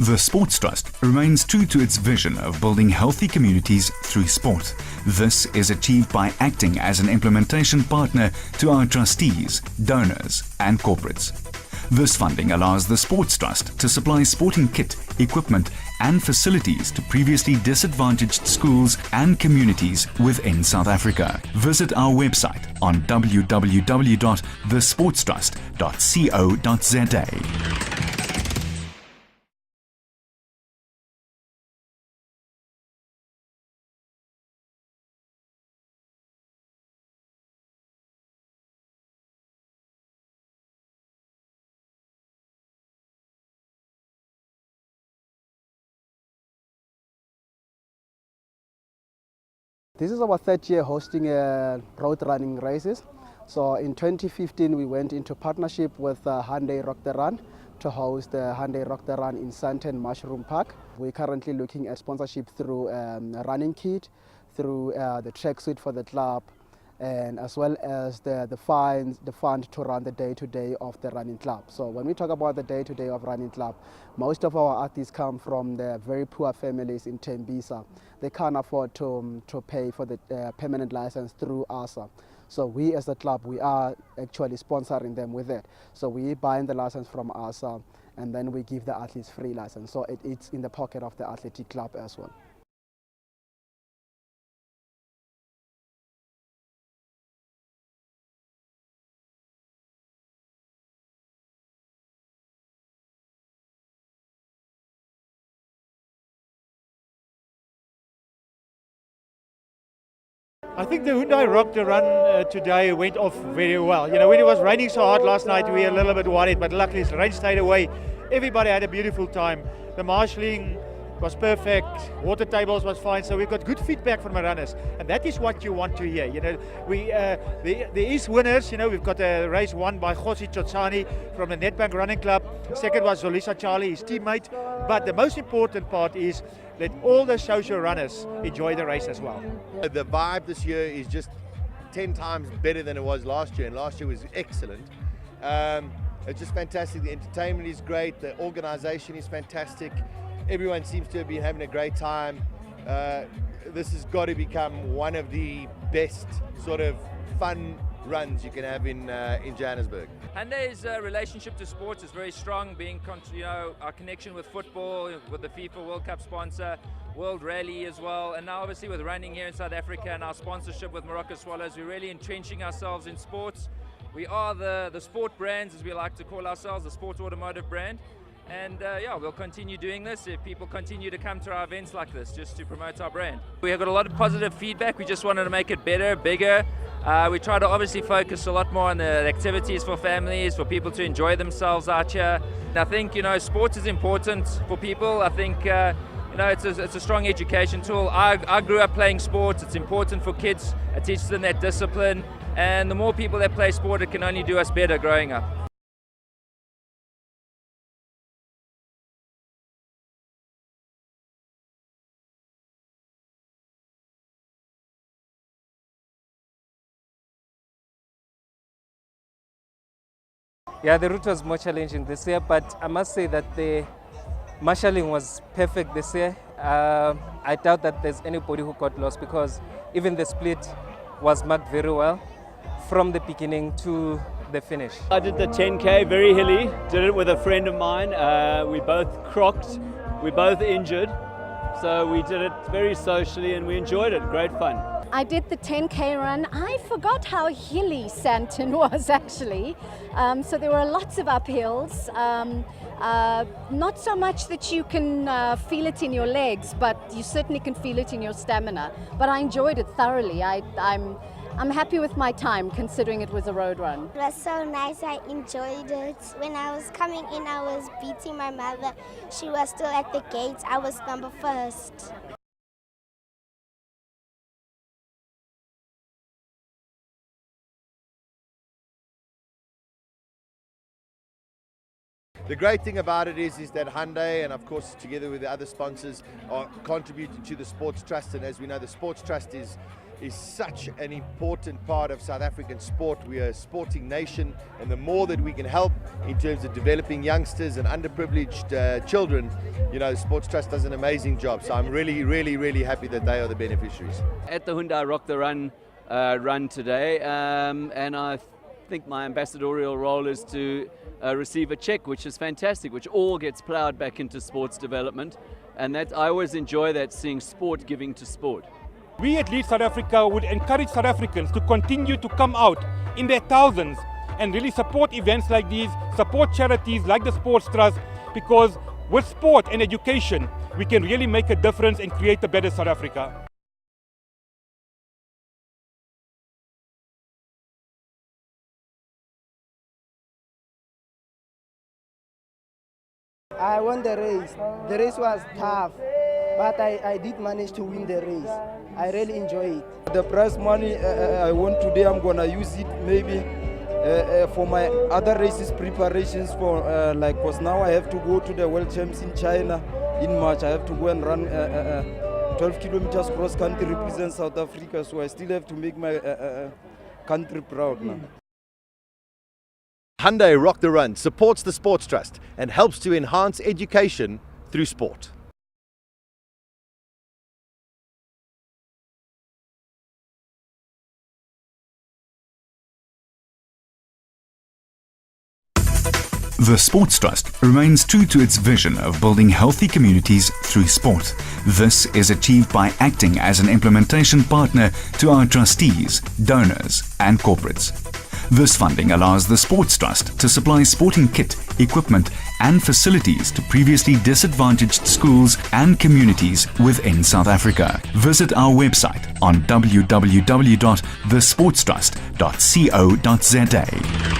The Sports Trust remains true to its vision of building healthy communities through sport. This is achieved by acting as an implementation partner to our trustees, donors and corporates. This funding allows the Sports Trust to supply sporting kit, equipment and facilities to previously disadvantaged schools and communities within South Africa. Visit our website on www.thesportstrust.co.za. This is our third year hosting road running races. So in 2015 we went into partnership with Hyundai Rock The Run to host the Hyundai Rock The Run in Sandton Mushroom Park. We're currently looking at sponsorship through a running kit, through the tracksuit for the club, and as well as the fund to run the day-to-day of the running club. So when we talk about the day-to-day of running club, most of our athletes come from the very poor families in Tembisa. They can't afford to pay for the permanent license through ASA. So we as a club, we are actually sponsoring them with it. So we buy the license from ASA and then we give the athletes free license. So it's in the pocket of the athletic club as well. I think the Hyundai Rock The Run today went off very well. You know, when it was raining so hard last night, we were a little bit worried, but luckily the rain stayed away. Everybody had a beautiful time. The marshalling was perfect, water tables was fine, so we got good feedback from the runners, and that is what you want to hear. You know, there is winners. You know, we've got a race won by Khosi Chotsani from the Nedbank Running Club. Second was Zolisa Charlie, his teammate. But the most important part is let all the social runners enjoy the race as well. The vibe this year is just 10 times better than it was last year, and last year was excellent. It's just fantastic. The entertainment is great. The organization is fantastic. Everyone seems to have been having a great time. This has got to become one of the best sort of fun runs you can have in Johannesburg. Hyundai's relationship to sports is very strong, being our connection with football, with the FIFA World Cup sponsor, World Rally as well, and now obviously with running here in South Africa and our sponsorship with Morocco Swallows, we're really entrenching ourselves in sports. We are the sport brands, as we like to call ourselves, the sports automotive brand. And yeah, we'll continue doing this if people continue to come to our events like this, just to promote our brand. We have got a lot of positive feedback. We just wanted to make it better, bigger. We try to obviously focus a lot more on the activities for families, for people to enjoy themselves out here. And I think, you know, sports is important for people. I think, you know, it's a strong education tool. I grew up playing sports. It's important for kids. It teaches them that discipline. And the more people that play sport, it can only do us better growing up. Yeah, the route was more challenging this year, but I must say that the marshalling was perfect this year. I doubt that there's anybody who got lost because even the split was marked very well from the beginning to the finish. I did the 10K, very hilly, did it with a friend of mine. We both crocked, we both injured, so we did it very socially and we enjoyed it, great fun. I did the 10K run. I forgot how hilly Sandton was actually. So there were lots of uphills. Not so much that you can feel it in your legs, but you certainly can feel it in your stamina. But I enjoyed it thoroughly. I'm happy with my time considering it was a road run. It was so nice, I enjoyed it. When I was coming in, I was beating my mother. She was still at the gates. I was number first. The great thing about it is that Hyundai, and of course together with the other sponsors, are contributing to the Sports Trust. And as we know, the Sports Trust is such an important part of South African sport. We are a sporting nation, and the more that we can help in terms of developing youngsters and underprivileged children, the Sports Trust does an amazing job. So I'm really happy that they are the beneficiaries. At the Hyundai Rock The Run run today, and I think my ambassadorial role is to receive a check, which is fantastic, which all gets ploughed back into sports development, and that I always enjoy that, seeing sport giving to sport. We at Lead South Africa would encourage South Africans to continue to come out in their thousands and really support events like these, support charities like the Sports Trust, because with sport and education, we can really make a difference and create a better South Africa. I won the race. The race was tough, but I did manage to win the race. I really enjoy it. The prize money I won today, I'm gonna use it maybe for my other races preparations for because now I have to go to the World Champs in China in March. I have to go and run 12 kilometers cross country, represent South Africa, so I still have to make my country proud now. Hyundai Rock The Run supports the Sports Trust and helps to enhance education through sport. The Sports Trust remains true to its vision of building healthy communities through sport. This is achieved by acting as an implementation partner to our trustees, donors and corporates. This funding allows the Sports Trust to supply sporting kit, equipment and facilities to previously disadvantaged schools and communities within South Africa. Visit our website on www.thesportstrust.co.za.